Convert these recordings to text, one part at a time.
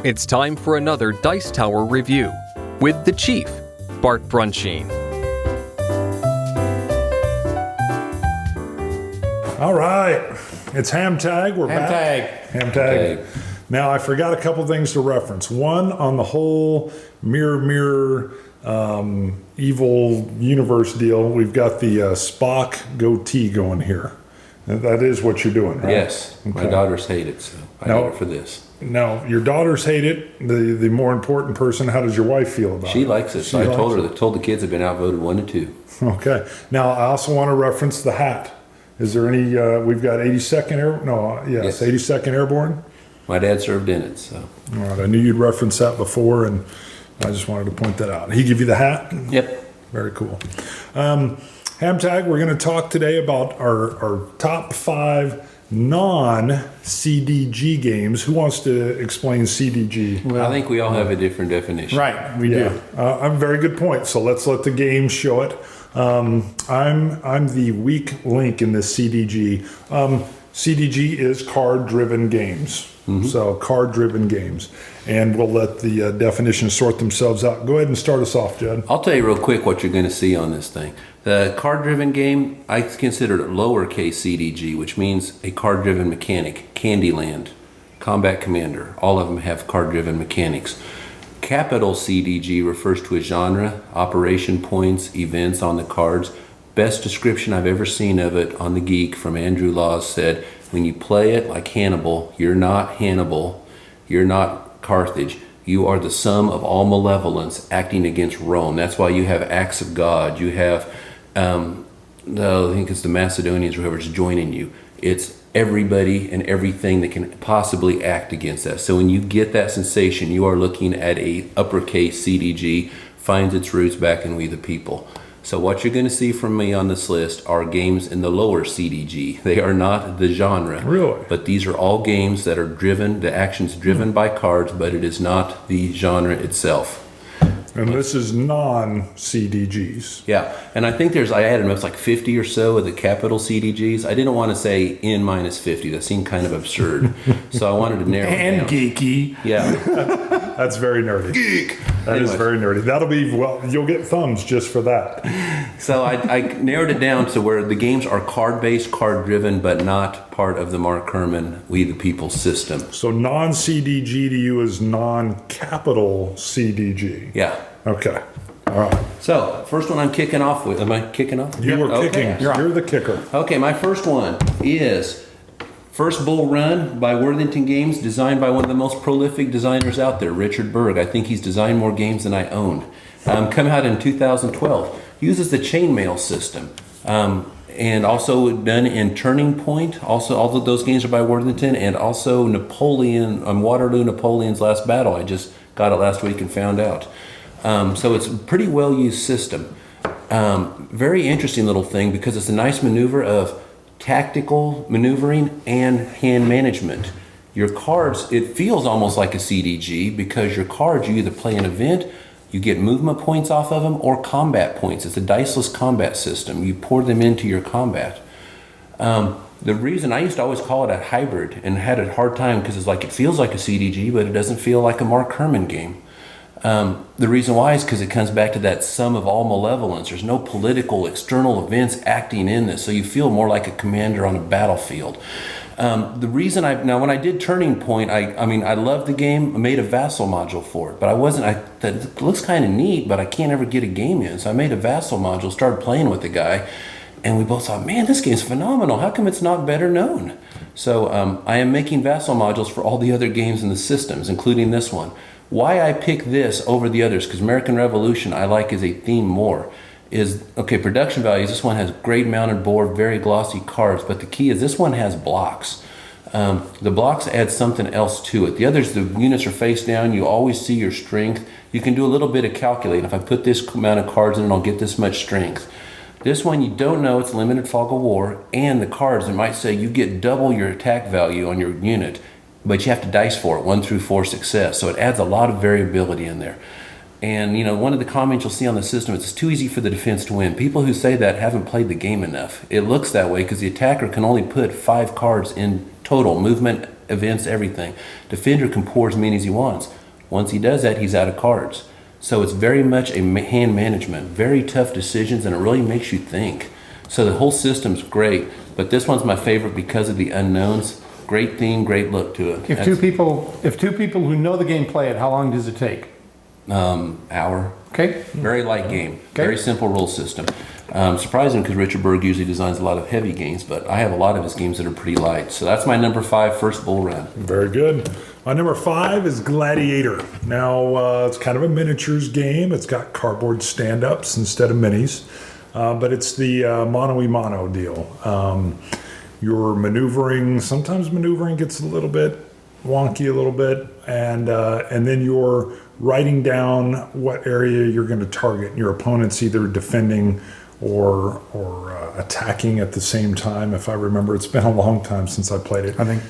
It's time for another Dice Tower review with the Chief, Bart Brunsheen. All right, it's HAMTAG. We're back. HAMTAG. Now, I forgot a couple things to reference. One, on the whole mirror, evil universe deal, we've got the Spock goatee going here. That is what you're doing, right? Yes. Okay. My daughters hate it, so I need it for this. Now, your daughters hate it. The more important person, how does your wife feel about it? She likes it. So I told the kids have been outvoted 1-2. Okay. Now, I also want to reference the hat. Is there any, we've got 82nd Air, yes. 82nd Airborne. My dad served in it, so. All right, I knew you'd referenced that before, and I just wanted to point that out. He give you the hat? Yep. Very cool. HAMTAG, we're going to talk today about our top 5 non-CDG games. Who wants to explain CDG? Well, I think we all have a different definition. Right, we do. Very good point. So let's let the game show it. I'm the weak link in this CDG. CDG is card-driven games. Mm-hmm. So card-driven games. And we'll let the definitions sort themselves out. Go ahead and start us off, Judd. I'll tell you real quick what you're going to see on this thing. The card-driven game, I consider it lowercase CDG, which means a card-driven mechanic. Candyland, Combat Commander, all of them have card-driven mechanics. Capital CDG refers to a genre, operation points, events on the cards. Best description I've ever seen of it on The Geek from Andrew Laws said, when you play it like Hannibal, you're not Hannibal, you're not Carthage. You are the sum of all malevolence acting against Rome. That's why you have acts of God. You have, I think it's the Macedonians or whoever's joining you. It's everybody and everything that can possibly act against that. So when you get that sensation, you are looking at a uppercase CDG, finds its roots back in We the People. So what you're going to see from me on this list are games in the lower CDG. They are not the genre. Really? But these are all games that are driven, the action's driven by cards, but it is not the genre itself. And this is non-CDGs. Yeah, and I think I added it's like 50 or so of the capital CDGs. I didn't want to say N minus 50. That seemed kind of absurd. So I wanted to narrow it down. And geeky. Yeah. That's very nerdy. Geek. That is very nerdy. That'll be, you'll get thumbs just for that. So I narrowed it down to where the games are card-based, card-driven, but not part of the Mark Herman We the People system. So non-CDG to you is non-capital CDG. Yeah. Okay. All right. So, first one I'm kicking off with. Am I kicking off? You were kicking. You're the kicker. Okay, my first one is First Bull Run by Worthington Games, designed by one of the most prolific designers out there, Richard Berg. I think he's designed more games than I owned. Come out in 2012. Uses the chainmail system. And also done in Turning Point. Also, all of those games are by Worthington. And also Napoleon, Waterloo, Napoleon's Last Battle. I just got it last week and found out. So it's a pretty well-used system. Very interesting little thing because it's a nice maneuver of tactical maneuvering and hand management. Your cards, it feels almost like a CDG because your cards, you either play an event, you get movement points off of them, or combat points. It's a diceless combat system. You pour them into your combat. The reason I used to always call it a hybrid and had a hard time because it's like it feels like a CDG, but it doesn't feel like a Mark Herman game. The reason why is because it comes back to that sum of all malevolence. There's no political external events acting in this, so you feel more like a commander on a battlefield. The reason when I did Turning Point, I loved the game. I made a vassal module for it, but it looks kind of neat, but I can't ever get a game in. So I made a vassal module, started playing with the guy, and we both thought, man, this game's phenomenal. How come it's not better known? So I am making vassal modules for all the other games in the systems, including this one. Why I pick this over the others, because American Revolution I like as a theme more, is, production values. This one has great mounted board, very glossy cards, but the key is this one has blocks. The blocks add something else to it. The others, the units are face down. You always see your strength. You can do a little bit of calculating. If I put this amount of cards in, I'll get this much strength. This one, you don't know. It's limited fog of war, and the cards, it might say you get double your attack value on your unit, but you have to dice for it, 1 through 4 success. So it adds a lot of variability in there. And, one of the comments you'll see on the system is it's too easy for the defense to win. People who say that haven't played the game enough. It looks that way because the attacker can only put 5 cards in total, movement events, everything. Defender can pour as many as he wants. Once he does that, he's out of cards. So it's very much a hand management, very tough decisions, and it really makes you think. So the whole system's great, but this one's my favorite because of the unknowns. Great theme, great look to it. If two people who know the game play it, how long does it take? Hour. Okay. Very light game. Okay. Very simple rule system. Surprising because Richard Berg usually designs a lot of heavy games, but I have a lot of his games that are pretty light. So that's my number 5 first bull run. Very good. My number 5 is Gladiator. Now, it's kind of a miniatures game. It's got cardboard stand-ups instead of minis, but it's the mano-y-mano deal. You're maneuvering. Sometimes maneuvering gets a little bit wonky, a little bit, and then you're writing down what area you're going to target. Your opponent's either defending or attacking at the same time. If I remember, it's been a long time since I played it. I think.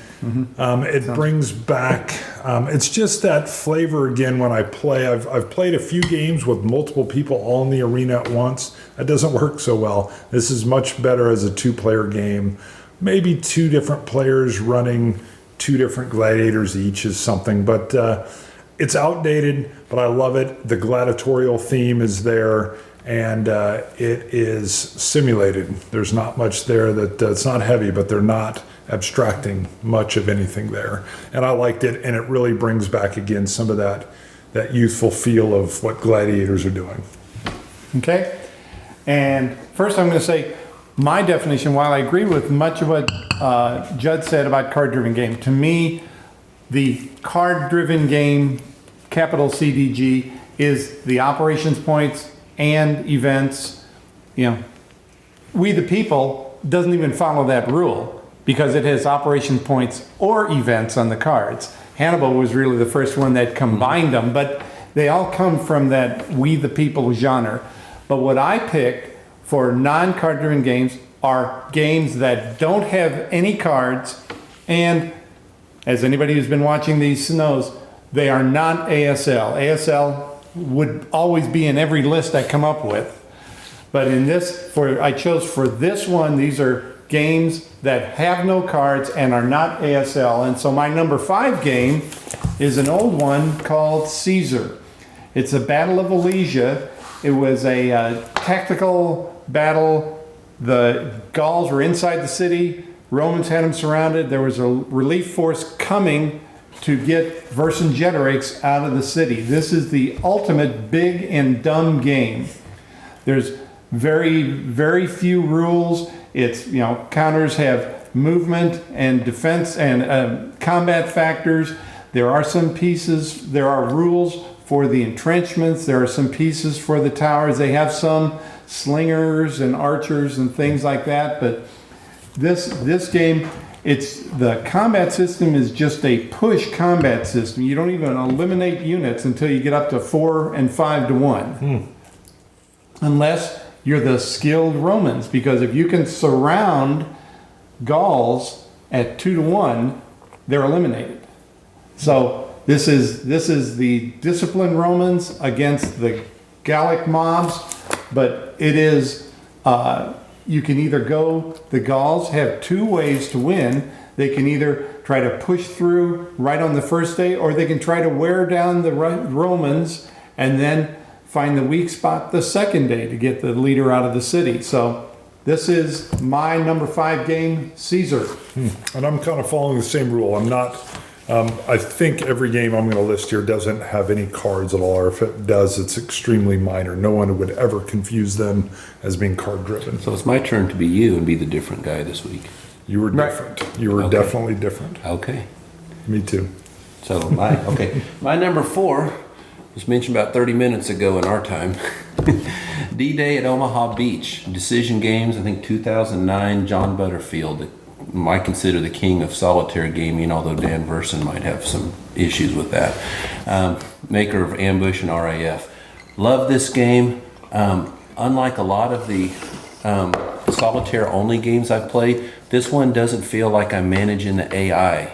It brings back. It's just that flavor again when I play. I've played a few games with multiple people all in the arena at once. That doesn't work so well. This is much better as a 2-player game. Maybe 2 different players running 2 different gladiators each is something, but it's outdated, but I love it. The gladiatorial theme is there, and it is simulated. There's not much there that it's not heavy, but they're not abstracting much of anything there. And I liked it, and it really brings back again some of that youthful feel of what gladiators are doing. Okay. And first I'm going to say my definition, while I agree with much of what Judd said about card-driven game, to me, the card-driven game, capital CDG, is the operations points and events. You know, We the People doesn't even follow that rule because it has operation points or events on the cards. Hannibal was really the first one that combined them, but they all come from that We the People genre. But what I picked for non-card-driven games are games that don't have any cards, and as anybody who's been watching these knows, they are not ASL. ASL would always be in every list I come up with. But in this, I chose for this one, these are games that have no cards and are not ASL. And so my number 5 game is an old one called Caesar. It's a Battle of Alesia. It was a tactical battle. The Gauls were inside the city. Romans had them surrounded. There was a relief force coming to get Vercingetorix out of the city. This is the ultimate big and dumb game. There's very, very few rules. It's, counters have movement and defense and combat factors. There are some pieces, there are rules for the entrenchments. There are some pieces for the towers. They have some slingers and archers and things like that. But this game, the combat system is just a push combat system. You don't even eliminate units until you get up to 4 and 5 to 1. Unless you're the skilled Romans, because if you can surround Gauls at 2 to 1, they're eliminated. So this is the disciplined Romans against the Gallic mobs, but it is you can either go. The Gauls have 2 ways to win. They can either try to push through right on the first day, or they can try to wear down the Romans and then find the weak spot the second day to get the leader out of the city. So this is my number 5 game, Caesar. And I'm kind of following the same rule. I'm not, I think every game I'm going to list here doesn't have any cards at all, or if it does, it's extremely minor. No one would ever confuse them as being card driven. So it's my turn to be you and be the different guy this week. You were different. You were definitely different. Okay. Me too. So my number 4 was mentioned about 30 minutes ago in our time. D-Day at Omaha Beach. Decision Games, I think 2009, John Butterfield. I consider the king of solitaire gaming, although Dan Verson might have some issues with that. Maker of Ambush and RAF. Love this game. Unlike a lot of the solitaire-only games I've played, this one doesn't feel like I'm managing the AI.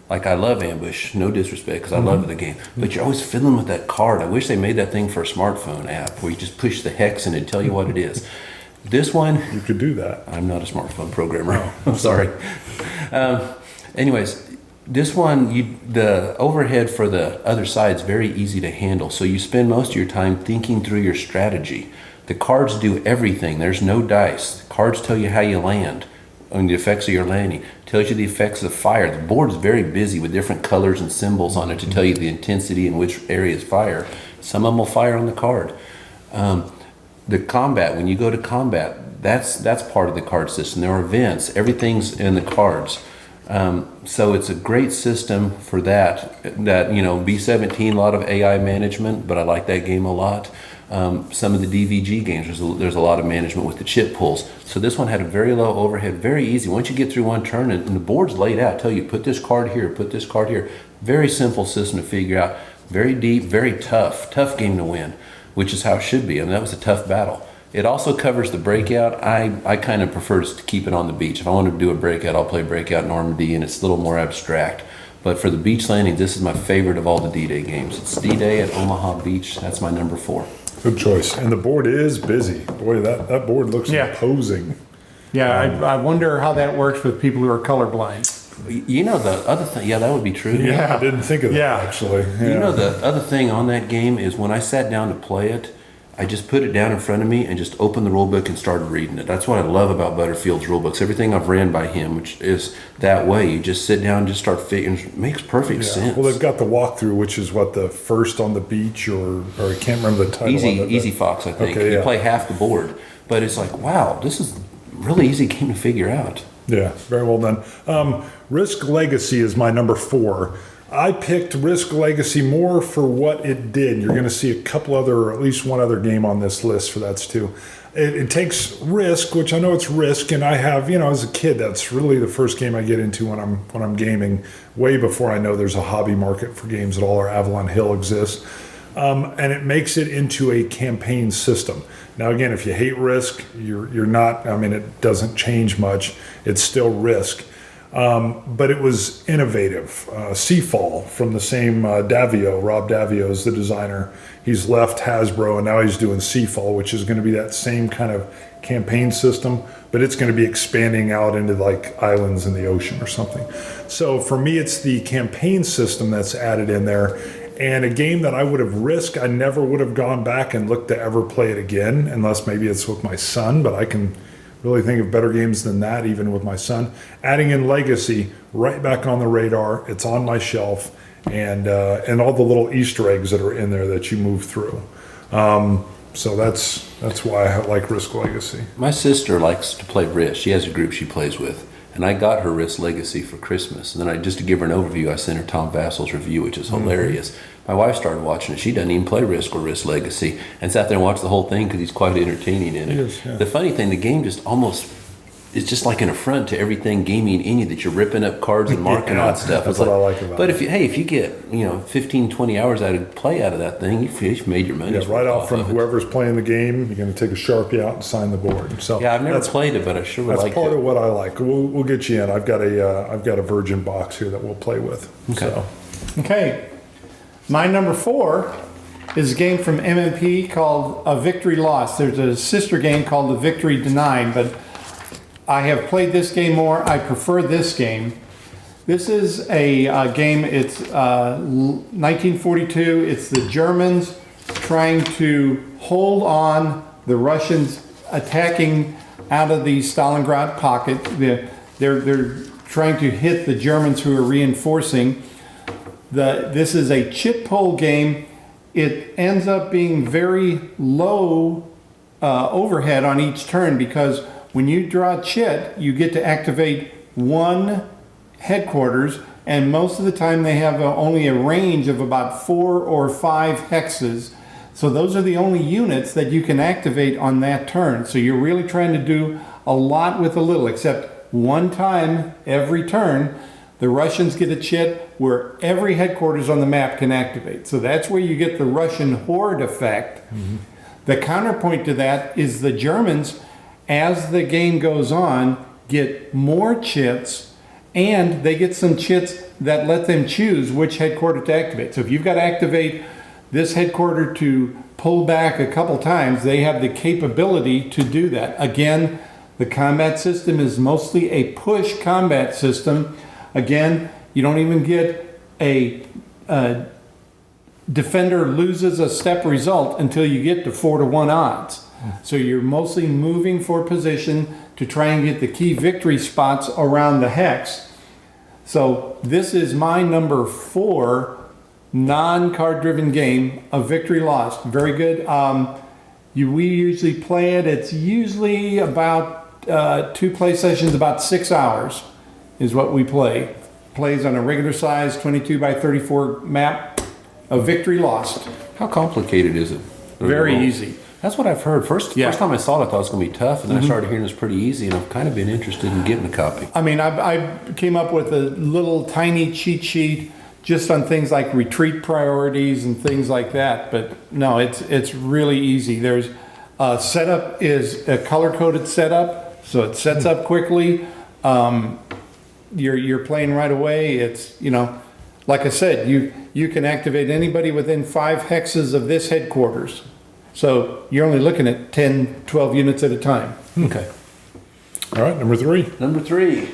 Like, I love Ambush, no disrespect, because I love the game. But you're always fiddling with that card. I wish they made that thing for a smartphone app where you just push the hex and it'd tell you what it is. This one... You could do that. I'm not a smartphone programmer. I'm sorry. Anyways, This one, the overhead for the other side is very easy to handle. So you spend most of your time thinking through your strategy. The cards do everything. There's no dice. The cards tell you how you land, and the effects of your landing. Tells you the effects of fire. The board is very busy with different colors and symbols on it to tell you the intensity in which areas fire. Some of them will fire on the card. The combat, when you go to combat, that's part of the card system. There are events. Everything's in the cards. So it's a great system for that. B-17, a lot of AI management, but I like that game a lot. Some of the DVG games, there's a lot of management with the chip pulls. So this one had a very low overhead, very easy. Once you get through one turn and the board's laid out, tell you put this card here, put this card here. Very simple system to figure out. Very deep, very tough game to win, which is how it should be. I mean, that was a tough battle. It also covers the breakout. I kind of prefer to keep it on the beach. If I want to do a breakout, I'll play Breakout Normandy, and it's a little more abstract. But for the beach landing, this is my favorite of all the D-Day games. It's D-Day at Omaha Beach. That's my number 4. Good choice. And the board is busy. Boy, that board looks imposing. Yeah, I wonder how that works with people who are colorblind. You know the other thing, that would be true. Yeah, I didn't think of that, actually. Yeah. You know the other thing on that game is when I sat down to play it, I just put it down in front of me and just opened the rule book and started reading it. That's what I love about Butterfield's rule books. Everything I've ran by him, which is that way. You just sit down and just start figuring. It makes perfect sense. Well, they've got the walkthrough, which is what, the first on the beach, or I can't remember the title. Easy Fox, I think. Okay, you play half the board, but it's like, wow, this is a really easy game to figure out. Yeah, very well done. Risk Legacy is my number 4. I picked Risk Legacy more for what it did. You're going to see a couple other, or at least one other game on this list for that too. It takes Risk, which I know it's Risk, and I have, as a kid, that's really the first game I get into when I'm gaming, way before I know there's a hobby market for games at all, or Avalon Hill exists. And it makes it into a campaign system. Now, again, if you hate Risk, you're not. I mean, it doesn't change much. It's still Risk. But it was innovative. Seafall from the same Davio, Rob Davio is the designer. He's left Hasbro and now he's doing Seafall, which is going to be that same kind of campaign system, but it's going to be expanding out into like islands in the ocean or something. So for me, it's the campaign system that's added in there, and a game that I would have risked. I never would have gone back and looked to ever play it again, unless maybe it's with my son, but I can really think of better games than that, even with my son. Adding in Legacy, right back on the radar. It's on my shelf, and all the little Easter eggs that are in there that you move through. So that's why I like Risk Legacy. My sister likes to play Risk. She has a group she plays with, and I got her Risk Legacy for Christmas. And then just to give her an overview, I sent her Tom Vassel's review, which is hilarious. My wife started watching it. She doesn't even play Risk or Risk Legacy, and sat there and watched the whole thing because he's quite entertaining in it. He is, yeah. The funny thing, the game just almost, it's just like an affront to everything gaming in you, that you're ripping up cards and marking on stuff. That's what I like about it. But if you get 15, 20 hours out of play out of that thing, you've made your money. Yeah, right off from whoever's playing the game, you're going to take a Sharpie out and sign the board. So yeah, I've never played it, but I sure would like it. That's part of what I like. We'll get you in. I've got a Virgin box here that we'll play with. Okay. So. Okay. My number 4 is a game from MMP called A Victory Lost. There's a sister game called A Victory Denied, but I have played this game more. I prefer this game. This is a game, it's 1942. It's the Germans trying to hold on the Russians attacking out of the Stalingrad pocket. They're trying to hit the Germans who are reinforcing. This is a chit pull game. It ends up being very low overhead on each turn, because when you draw chit, you get to activate one headquarters, and most of the time they have only a range of about 4 or 5 hexes. So those are the only units that you can activate on that turn. So you're really trying to do a lot with a little, except one time every turn, the Russians get a chit where every headquarters on the map can activate. So that's where you get the Russian horde effect. Mm-hmm. The counterpoint to that is the Germans, as the game goes on, get more chits, and they get some chits that let them choose which headquarter to activate. So if you've got to activate this headquarter to pull back a couple times, they have the capability to do that. Again, the combat system is mostly a push combat system. Again, You don't even get a defender loses a step result until you get to 4-to-1 odds. So you're mostly moving for position to try and get the key victory spots around the hex. So this is my number 4 non-card driven game of Victory Lost. Very good. We usually play it. It's usually about 2 play sessions, about 6 hours is what we play. Plays on a regular size 22 by 34 map of Victory Lost. How complicated is it? Very easy. That's what I've heard. First time I saw it, I thought it was going to be tough, and then I started hearing it's pretty easy, and I've kind of been interested in getting a copy. I mean, I came up with a little tiny cheat sheet just on things like retreat priorities and things like that. But no, it's really easy. There's setup is a color-coded setup, so it sets up quickly. You're playing right away. It's, like I said, you can activate anybody within 5 hexes of this headquarters. So you're only looking at 10, 12 units at a time. Okay. All right, number 3. Number 3.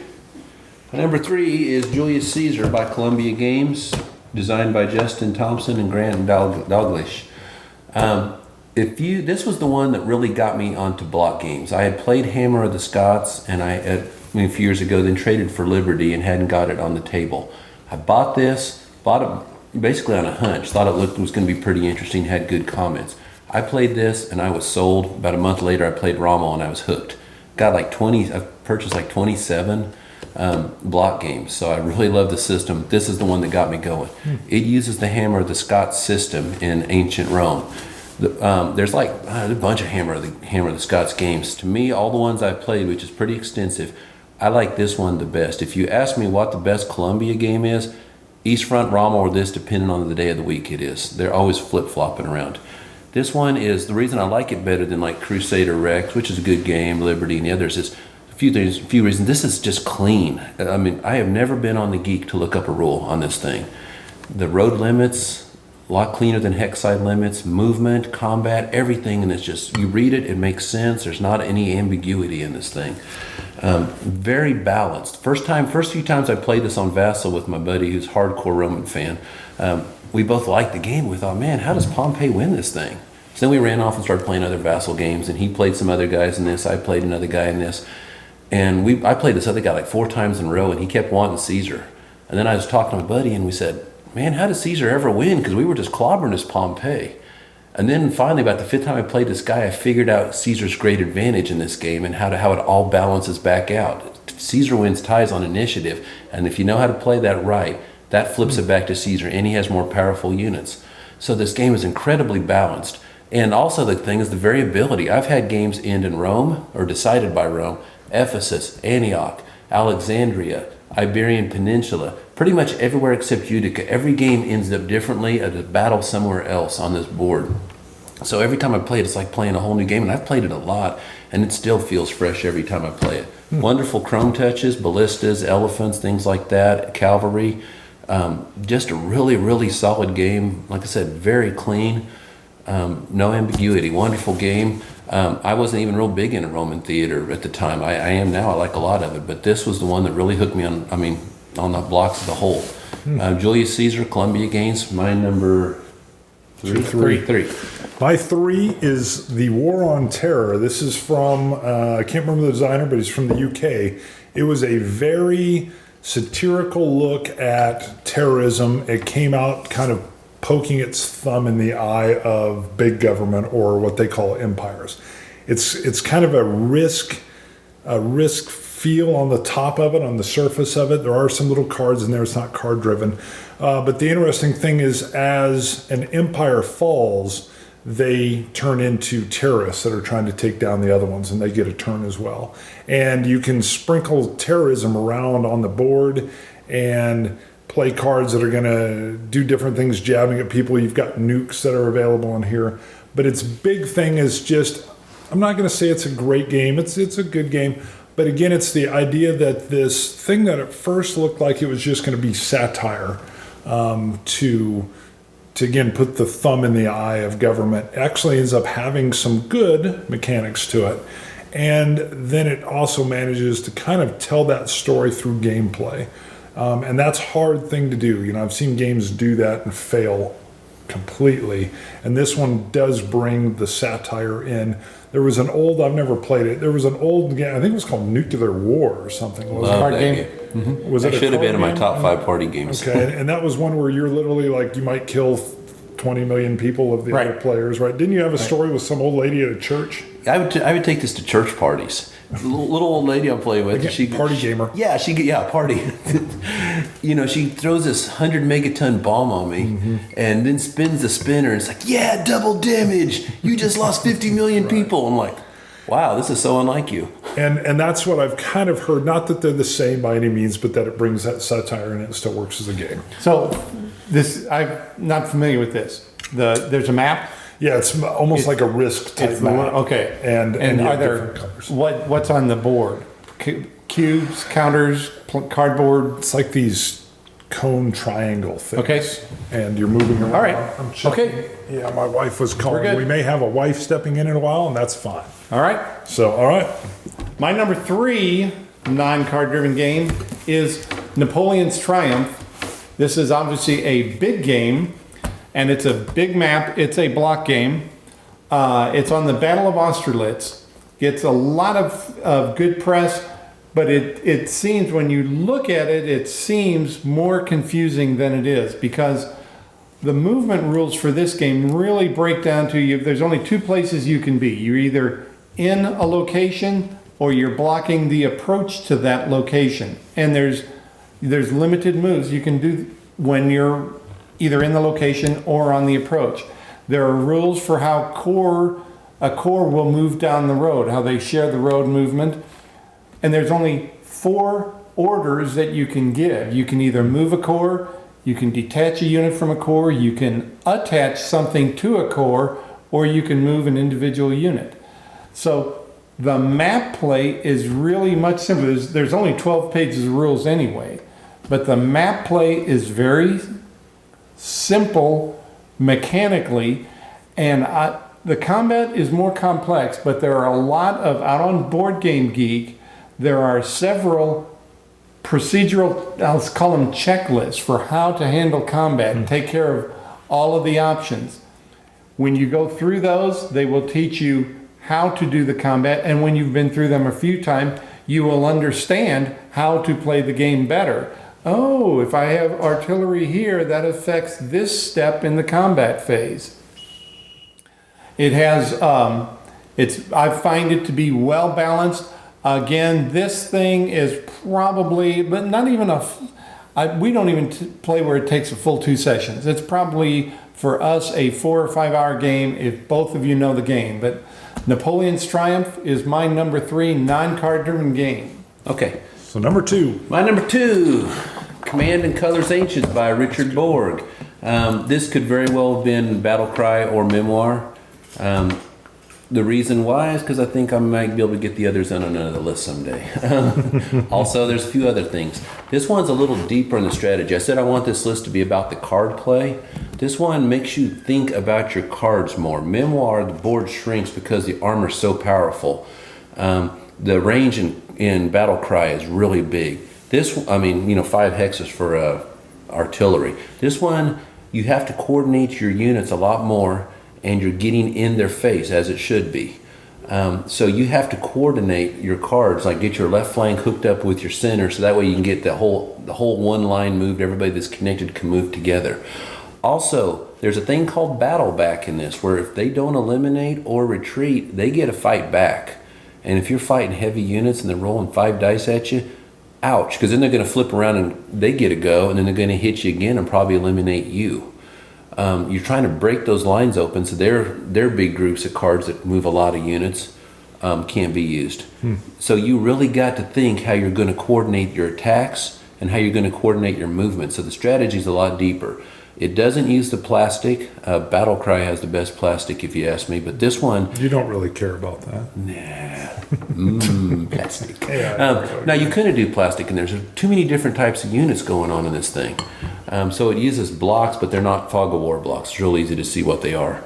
Number 3 is Julius Caesar by Columbia Games, designed by Justin Thompson and Grant Dalglish. This was the one that really got me onto block games. I had played Hammer of the Scots, and a few years ago, then traded for Liberty and hadn't got it on the table. I bought it basically on a hunch. Thought it was going to be pretty interesting. Had good comments. I played this and I was sold. About a month later, I played Rommel and I was hooked. Got I purchased 27 block games. So I really love the system. This is the one that got me going. It uses the Hammer of the Scots system in ancient Rome. There's a bunch of Hammer of the Scots games. To me, all the ones I've played, which is pretty extensive, I like this one the best. If you ask me what the best Columbia game is, East Front, Rommel, or this, depending on the day of the week it is. They're always flip-flopping around. This one is, the reason I like it better than like Crusader Rex, which is a good game, Liberty and the others, is a few reasons. This is just clean. I mean, I have never been on the geek to look up a rule on this thing. The road limits, a lot cleaner than hex side limits, movement, combat, everything, and it's just, you read it, it makes sense. There's not any ambiguity in this thing. Very balanced. First few times I played this on Vassal with my buddy who's a hardcore Roman fan, we both liked the game. We thought, man, how does Pompey win this thing? So then we ran off and started playing other Vassal games, and he played some other guys in this. I played another guy in this. And I played this other guy 4 times in a row, and he kept wanting Caesar. And then I was talking to my buddy, and we said, man, how does Caesar ever win? Because we were just clobbering this Pompey. And then finally, about the 5th time I played this guy, I figured out Caesar's great advantage in this game and how it all balances back out. Caesar wins ties on initiative, and if you know how to play that right, that flips it back to Caesar, and he has more powerful units. So this game is incredibly balanced. And also the thing is the variability. I've had games end in Rome, or decided by Rome, Ephesus, Antioch, Alexandria, Iberian Peninsula, pretty much everywhere except Utica. Every game ends up differently at a battle somewhere else on this board. So every time I play it, it's like playing a whole new game, and I've played it a lot, and it still feels fresh every time I play it. Wonderful chrome touches, ballistas, elephants, things like that, cavalry. Just a really, really solid game. Like I said, very clean, no ambiguity, wonderful game. I wasn't even real big into Roman theater at the time. I am now. I like a lot of it, but this was the one that really hooked me on the blocks as a whole. Julius Caesar, Columbia Games, my number 3. My 3 is The War on Terror. This is from, I can't remember the designer, but he's from the UK. It was a very satirical look at terrorism. It came out kind of poking its thumb in the eye of big government, or what they call empires. It's kind of a risk feel on the top of it, on the surface of it. There are some little cards in there. It's not card driven. But the interesting thing is, as an empire falls, they turn into terrorists that are trying to take down the other ones, and they get a turn as well. And you can sprinkle terrorism around on the board and play cards that are going to do different things, jabbing at people. You've got nukes that are available in here. But its big thing is just, I'm not going to say it's a great game. It's a good game. But again, it's the idea that this thing that at first looked like it was just going to be satire, to again put the thumb in the eye of government, actually ends up having some good mechanics to it. And then it also manages to kind of tell that story through gameplay. And that's a hard thing to do. I've seen games do that and fail completely. And this one does bring the satire in. There was an old, I've never played it. There was an old game, I think it was called Nuclear War or something. Was Love it? Card that game. game. Was That it a should have card been in my game? top 5 party games. Okay, and that was one where you're literally like, you might kill 20 million people of the Right. other players, right? Didn't you have a story with some old lady at a church? I would take this to church parties. Little old lady I'm playing with. Party gamer. Yeah, party. She throws this 100 megaton bomb on me, and then spins the spinner. And it's like, yeah, double damage. You just lost 50 million people. I'm like, wow, this is so unlike you. And that's what I've kind of heard. Not that they're the same by any means, but that it brings that satire and it still works as a game. So I'm not familiar with this. There's a map. Yeah, it's almost like a Risk type map. Okay. And you are have there different colors. what's on the board? Cubes, counters, cardboard. It's like these cone triangle things. Okay. And you're moving around. All right. I'm checking. Okay. Yeah, my wife was We're calling. good. We may have a wife stepping in a while, and that's fine. All right. So, all right. My number 3 non-card driven game is Napoleon's Triumph. This is obviously a big game, and it's a big map. It's a block game. It's on the Battle of Austerlitz. Gets a lot of good press, but it seems, when you look at it, it seems more confusing than it is, because the movement rules for this game really break down to you. There's only 2 places you can be. You're either in a location or you're blocking the approach to that location. And there's limited moves you can do when you're either in the location or on the approach. There are rules for how a core will move down the road, how they share the road movement. And there's only 4 orders that you can give. You can either move a core, you can detach a unit from a core, you can attach something to a core, or you can move an individual unit. So the map play is really much simpler. There's only 12 pages of rules anyway, but the map play is very simple mechanically, and the combat is more complex, but there are a lot of, out on Board Game Geek, there are several procedural, let's call them checklists, for how to handle combat and take care of all of the options. When you go through those, they will teach you how to do the combat, and when you've been through them a few times, you will understand how to play the game better. Oh, if I have artillery here, that affects this step in the combat phase. It has, I find it to be well balanced. Again, this thing is probably, but not even we don't even play where it takes a full 2 sessions. It's probably, for us, a 4 or 5 hour game if both of you know the game. But Napoleon's Triumph is my number 3 non-card driven game. Okay. So number 2. My number 2, Command and Colors Ancients by Richard Borg. This could very well have been Battle Cry or Memoir. The reason why is because I think I might be able to get the others on another list someday. Also, there's a few other things. This one's a little deeper in the strategy. I said I want this list to be about the card play. This one makes you think about your cards more. Memoir, the board shrinks because the armor's so powerful. The range in Battle Cry is really big. 5 hexes for artillery. This one, you have to coordinate your units a lot more, and you're getting in their face, as it should be. So you have to coordinate your cards, like get your left flank hooked up with your center, so that way you can get the whole one line moved. Everybody that's connected can move together. Also, there's a thing called battle back in this, where if they don't eliminate or retreat, they get a fight back. And if you're fighting heavy units and they're rolling 5 dice at you, ouch, because then they're going to flip around and they get a go, and then they're going to hit you again and probably eliminate you. You're trying to break those lines open, so their big groups of cards that move a lot of units can't be used. So you really got to think how you're going to coordinate your attacks and how you're going to coordinate your movement. So the strategy is a lot deeper. It doesn't use the plastic. Battle Cry has the best plastic, if you ask me, but this one... You don't really care about that. Nah. Plastic. Yeah, now, you couldn't do plastic in there. There's too many different types of units going on in this thing. So it uses blocks, but they're not fog of war blocks. It's real easy to see what they are.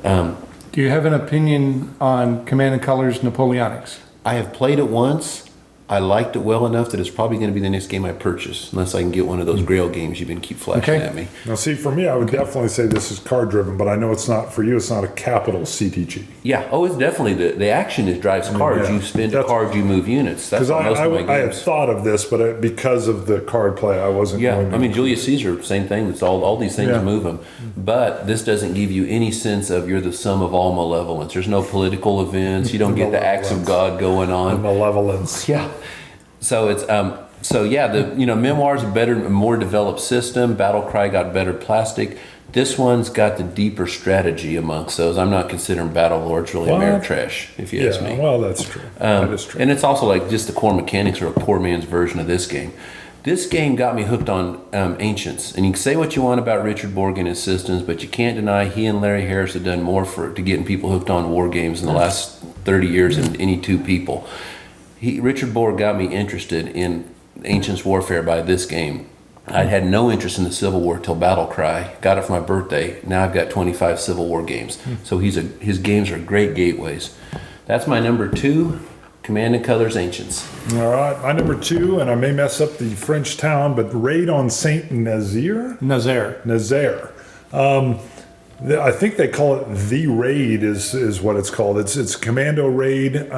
Do you have an opinion on Command and Colors Napoleonics? I have played it once. I liked it well enough that it's probably going to be the next game I purchase, unless I can get one of those Grail games you've been keep flashing at me. Now, see, for me, I would definitely say this is card driven, but I know it's not for you. It's not a capital CTG. Yeah. Oh, it's definitely the action that drives cards. yeah. You spend a card, you move units. That's Because most of my games. I had thought of this, but because of the card play, I wasn't. Yeah, going to. I mean Julius Caesar, same thing. It's all these things Yeah. move them, but this doesn't give you any sense of you're the sum of all malevolence. There's no political events. You don't get the acts of God going on. Malevolence. Yeah. So it's the Memoir's a better, more developed system. Battle Cry got better plastic. This one's got the deeper strategy amongst those. I'm not considering Battle Lords really Ameritrash, if you ask me. Well, that's true. That is true. And it's also like just the core mechanics are a poor man's version of this game. This game got me hooked on Ancients. And you can say what you want about Richard Borg and his systems, but you can't deny he and Larry Harris have done more to getting people hooked on war games in the last 30 years than any two people. Richard Borg got me interested in Ancients Warfare by this game. I'd had no interest in the Civil War till Battle Cry. Got it for my birthday. Now I've got 25 Civil War games. So his games are great gateways. That's my number 2, Command and Colors Ancients. All right, my number 2, and I may mess up the French town, but Raid on Saint Nazaire. Nazaire. I think they call it the Raid is what it's called. It's Commando Raid.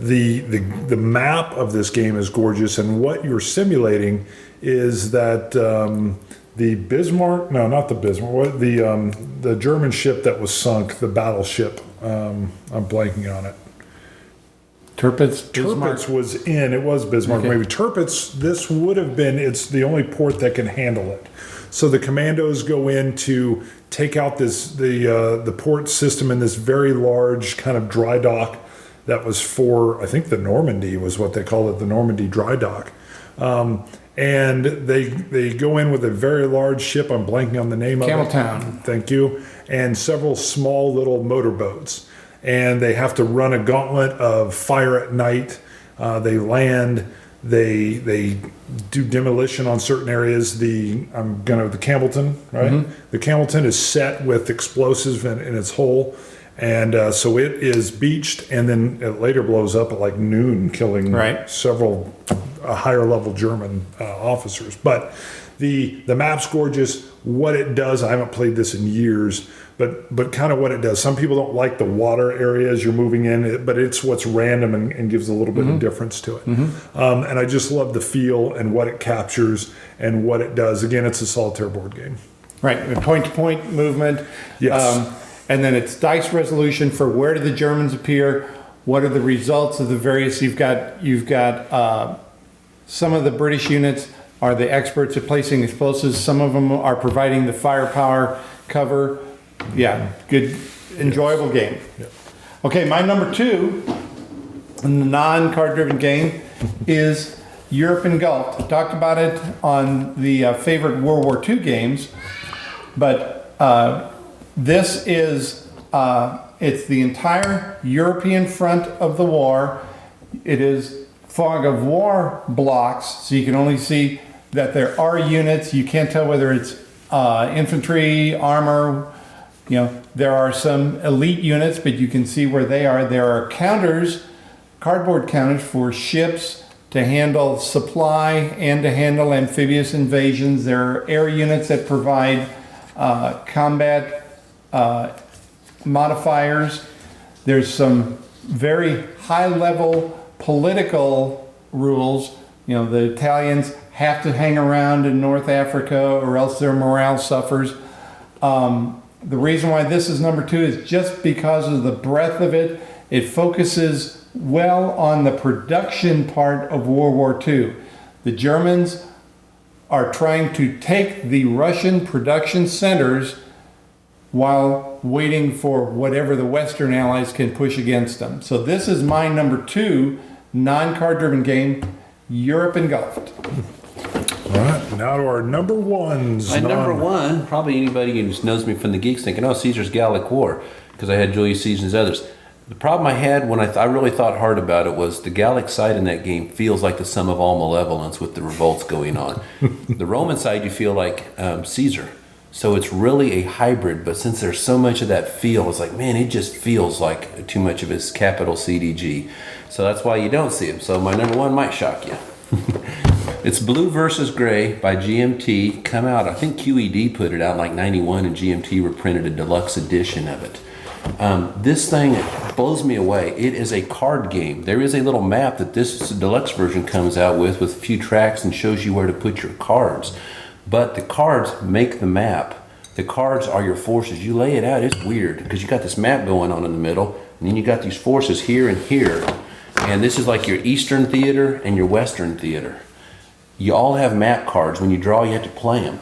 The map of this game is gorgeous, and what you're simulating is that the Bismarck, no, not the Bismarck, the German ship that was sunk, the battleship. I'm blanking on it. Tirpitz was in. It was Bismarck. Okay. Maybe Tirpitz. This would have been. It's the only port that can handle it. So the commandos go in to take out the port system in this very large kind of dry dock. That was for, I think, the Normandy was what they called it, the Normandy dry dock. And they go in with a very large ship. I'm blanking on the name of it. Campbelltown. Thank you. And several small little motorboats. And they have to run a gauntlet of fire at night. They land. They do demolition on certain areas. The Campbellton, right? Mm-hmm. The Campbellton is set with explosives in its hull. And so it is beached, and then it later blows up at like noon, killing several higher level German officers. But the map's gorgeous. What it does, I haven't played this in years, but kind of what it does. Some people don't like the water areas you're moving in, but it's what's random and gives a little bit of difference to it. Mm-hmm. And I just love the feel and what it captures and what it does. Again, it's a solitaire board game. Right, point-to-point movement. Yes. And then it's dice resolution for where do the Germans appear, what are the results of the various, you've got some of the British units are the experts at placing explosives, some of them are providing the firepower cover. Yeah, good, enjoyable game. Yeah. Okay, my number 2, non-card driven game is Europe Engulfed. I talked about it on the favorite World War II games, but this is, it's the entire European front of the war. It is fog of war blocks, so you can only see that there are units. You can't tell whether it's infantry, armor. There are some elite units, but you can see where they are. There are counters, cardboard counters for ships to handle supply and to handle amphibious invasions. There are air units that provide combat modifiers. There's some very high-level political rules. The Italians have to hang around in North Africa or else their morale suffers. The reason why this is number 2 is just because of the breadth of it. It focuses well on the production part of World War II. The Germans are trying to take the Russian production centers while waiting for whatever the Western Allies can push against them. So this is my number 2 non-card driven game, Europe Engulfed. All right, now to our number 1s. My number 1, probably anybody who knows me from the Geeks thinking, oh, Caesar's Gallic War, because I had Julius Caesar and others. The problem I had when I really thought hard about it was the Gallic side in that game feels like the sum of all malevolence with the revolts going on. The Roman side, you feel like Caesar. So it's really a hybrid, but since there's so much of that feel, it's like, man, it just feels like too much of his capital CDG. So that's why you don't see him. So my number one might shock you. It's Blue versus Gray by GMT. Come out, I think QED put it out in like 91, and GMT reprinted a deluxe edition of it. This thing blows me away. It is a card game. There is a little map that this deluxe version comes out with a few tracks and shows you where to put your cards. But the cards make the map. The cards are your forces. You lay it out, it's weird because you got this map going on in the middle, and then you got these forces here and here. And this is like your Eastern theater and your Western theater. You all have map cards. When you draw, you have to play them.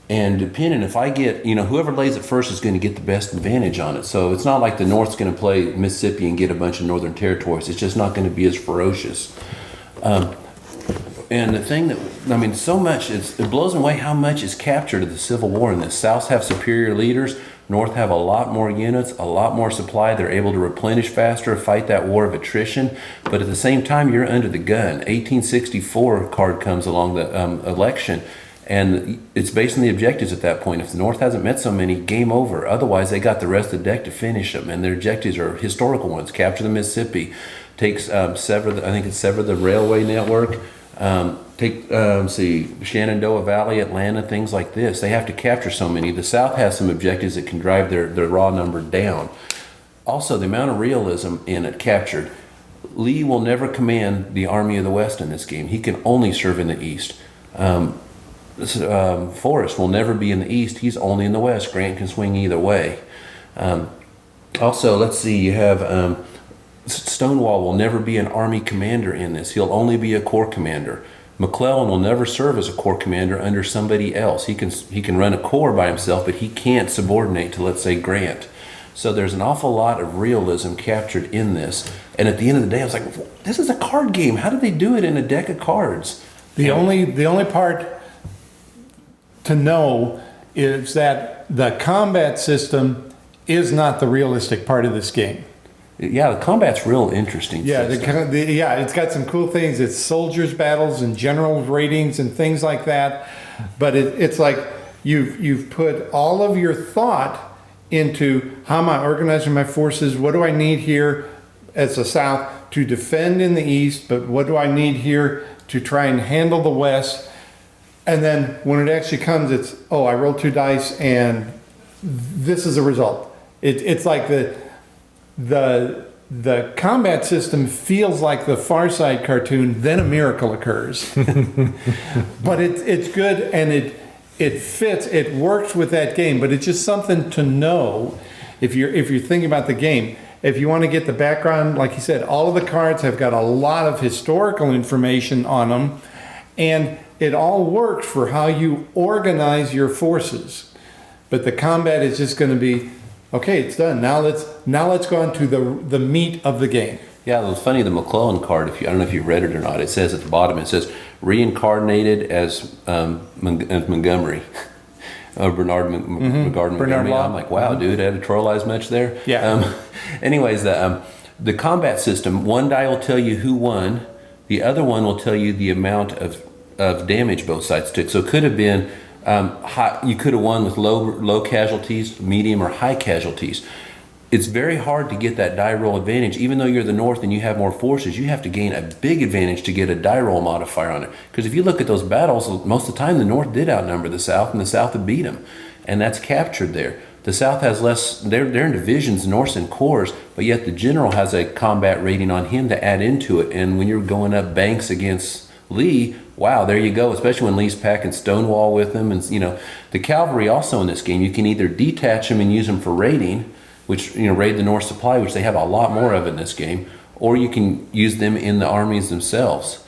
And depending, if I get, whoever lays it first is going to get the best advantage on it. So it's not like the North's going to play Mississippi and get a bunch of Northern territories. It's just not going to be as ferocious. And the thing that, so much, it blows me away how much is captured of the Civil War in this. South have superior leaders. North have a lot more units, a lot more supply. They're able to replenish faster, fight that war of attrition. But at the same time, you're under the gun. 1864 card comes along the election. And it's based on the objectives at that point. If the North hasn't met so many, game over. Otherwise, they got the rest of the deck to finish them. And their objectives are historical ones. Capture the Mississippi. Sever the railway network. Shenandoah Valley, Atlanta, things like this. They have to capture so many. The South has some objectives that can drive their raw number down. Also, the amount of realism in it captured. Lee will never command the Army of the West in this game. He can only serve in the East. Forrest will never be in the East. He's only in the West. Grant can swing either way. Also, let's see, you have Stonewall will never be an Army commander in this. He'll only be a Corps commander. McClellan will never serve as a Corps commander under somebody else. He can run a Corps by himself, but he can't subordinate to, let's say, Grant. So there's an awful lot of realism captured in this. And at the end of the day, I was like, this is a card game. How did they do it in a deck of cards? The only part to know is that the combat system is not the realistic part of this game. Yeah, the combat's real interesting. Yeah, it's got some cool things. It's soldiers' battles and general ratings and things like that. But it's like you've put all of your thought into how am I organizing my forces? What do I need here as the South to defend in the East? But what do I need here to try and handle the West? And then when it actually comes, it's, I rolled 2 dice and this is the result. It's like the combat system feels like the Far Side cartoon, then a miracle occurs. But it's good and it fits, it works with that game, but it's just something to know if you're thinking about the game. If you want to get the background, like you said, all of the cards have got a lot of historical information on them, and it all works for how you organize your forces. But the combat is just going to be, okay, it's done. Now let's go on to the meat of the game. Yeah, it was funny, the McClellan card, I don't know if you read it or not, it says at the bottom, it says reincarnated as Montgomery. Bernard Montgomery. I'm like, wow, dude, editorialized much there? Yeah. Anyways, the combat system, one die will tell you who won, the other one will tell you the amount of damage both sides took. So it could have been, you could have won with low casualties, medium or high casualties. It's very hard to get that die roll advantage. Even though you're the North and you have more forces, you have to gain a big advantage to get a die roll modifier on it. Because if you look at those battles, most of the time the North did outnumber the South, and the South would beat them. And that's captured there. The South has less, they're in divisions, North's in corps, but yet the general has a combat rating on him to add into it. And when you're going up banks against Lee, wow, there you go, especially when Lee's packing Stonewall with him. And, the cavalry also in this game, you can either detach them and use them for raiding, which, raid the North supply, which they have a lot more of in this game, or you can use them in the armies themselves.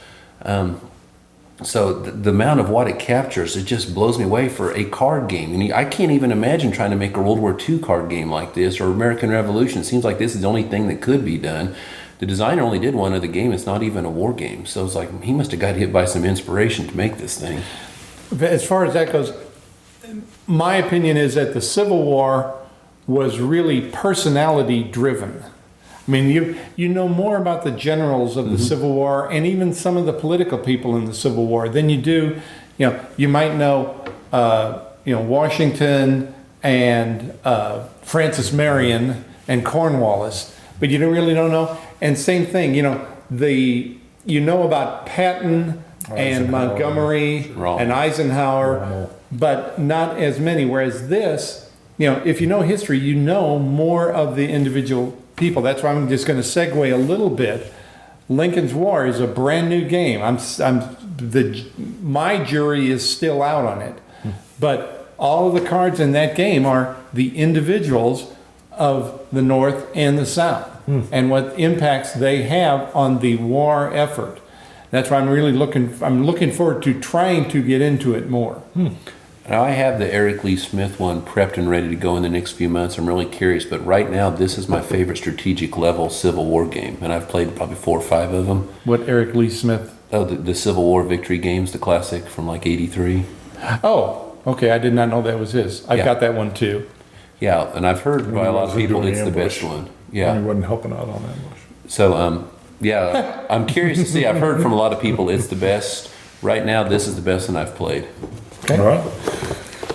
So the amount of what it captures, it just blows me away for a card game. And I can't even imagine trying to make a World War II card game like this, or American Revolution. It seems like this is the only thing that could be done. The designer only did one other game. It's not even a war game. So it's like he must have got hit by some inspiration to make this thing. As far as that goes, my opinion is that the Civil War was really personality driven. I mean, you know more about the generals of the Civil War and even some of the political people in the Civil War than you do, you might know Washington and Francis Marion and Cornwallis, but you really don't know. And same thing, about Patton and Montgomery and Eisenhower, but not as many. Whereas this, if you know history, you know more of the individual people. That's why I'm just going to segue a little bit. Lincoln's War is a brand new game. My jury is still out on it, but all of the cards in that game are the individuals of the North and the South, and what impacts they have on the war effort. That's why I'm looking forward to trying to get into it more. Now, I have the Eric Lee Smith one prepped and ready to go in the next few months. I'm really curious, but right now this is my favorite strategic level Civil War game, and I've played probably 4 or 5 of them. What Eric Lee Smith? Oh, the Civil War victory games, the classic from like '83. Oh, okay. I did not know that was his. I've got that one too. Yeah, and I've heard by a lot of people it's the best one. Yeah, he wasn't helping out on that much. So, yeah, I'm curious to see. I've heard from a lot of people it's the best. Right now, this is the best one I've played. Okay. All right.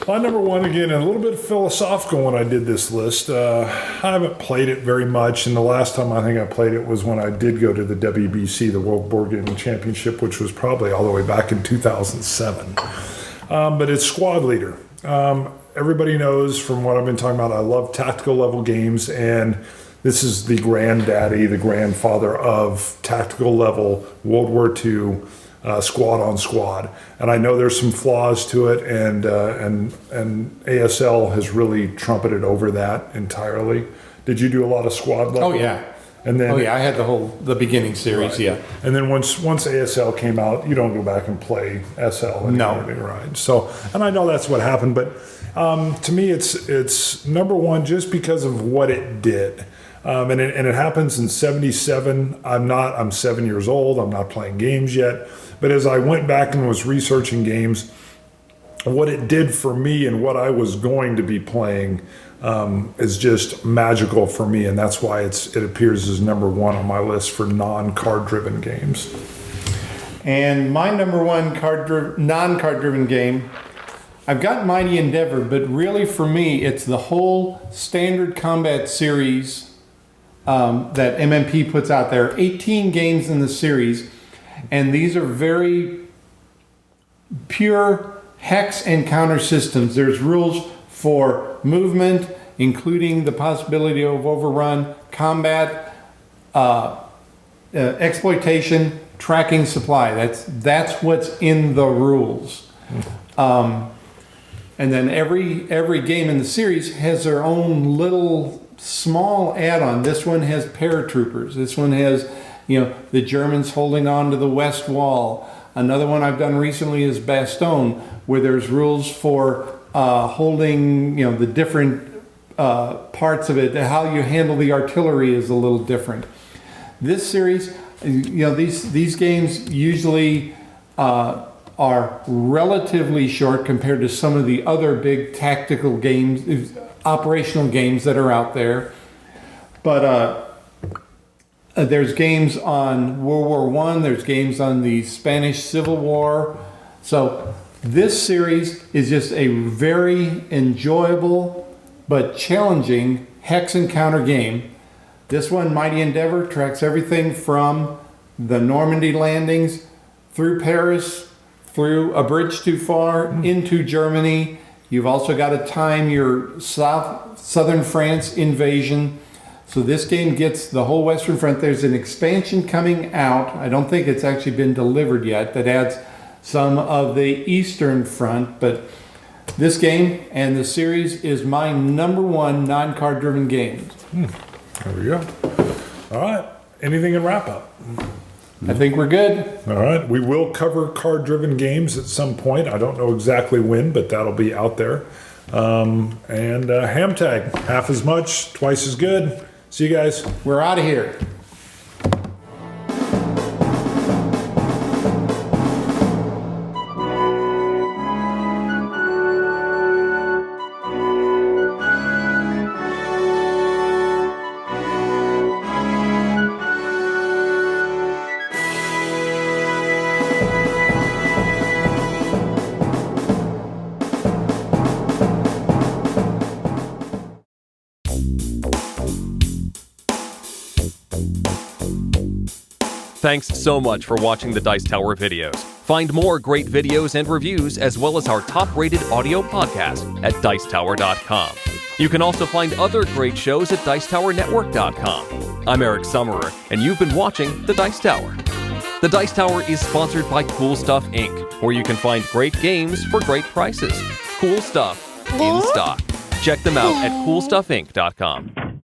My number one, again, a little bit philosophical when I did this list. I haven't played it very much, and the last time I think I played it was when I did go to the WBC, the World Board Gaming Championship, which was probably all the way back in 2007. But it's Squad Leader. Everybody knows from what I've been talking about, I love tactical level games, and this is the granddaddy, the grandfather of tactical level World War II squad on squad. And I know there's some flaws to it, and ASL has really trumpeted over that entirely. Did you do a lot of squad level? Oh yeah. And then, I had the beginning series, right. yeah. And then once ASL came out, you don't go back and play SL anymore, right? So, and I know that's what happened, but to me, it's number one just because of what it did. And it happens in '77. I'm 7 years old. I'm not playing games yet. But as I went back and was researching games, what it did for me and what I was going to be playing is just magical for me, and that's why it appears as number one on my list for non-card driven games. And my number one non-card driven game, I've got Mighty Endeavor, but really for me, it's the whole standard combat series that MMP puts out there. 18 games in the series, and these are very pure hex and counter systems. There's rules for movement, including the possibility of overrun, combat, exploitation, tracking supply. That's what's in the rules. And then every game in the series has their own little small add-on. This one has paratroopers. This one has, the Germans holding on to the west wall. Another one I've done recently is Bastogne, where there's rules for holding, the different parts of it. How you handle the artillery is a little different. This series, these games usually are relatively short compared to some of the other big tactical games, operational games that are out there. But there's games on World War I, there's games on the Spanish Civil War. So this series is just a very enjoyable but challenging hex and counter game. This one, Mighty Endeavor, tracks everything from the Normandy landings through Paris, through a bridge too far, into Germany. You've also got to time your southern France invasion. So this game gets the whole Western Front. There's an expansion coming out. I don't think it's actually been delivered yet, that adds some of the Eastern Front. But this game and the series is my number one non-card driven game. There we go. All right. Anything in wrap up? I think we're good. All right. We will cover card-driven games at some point. I don't know exactly when, but that'll be out there. And HAMTAG, half as much, twice as good. See you guys. We're out of here. Thanks so much for watching the Dice Tower videos. Find more great videos and reviews, as well as our top-rated audio podcast at Dicetower.com. You can also find other great shows at DicetowerNetwork.com. I'm Eric Summerer, and you've been watching The Dice Tower. The Dice Tower is sponsored by Cool Stuff Inc., where you can find great games for great prices. Cool stuff in stock. Check them out at CoolStuffInc.com.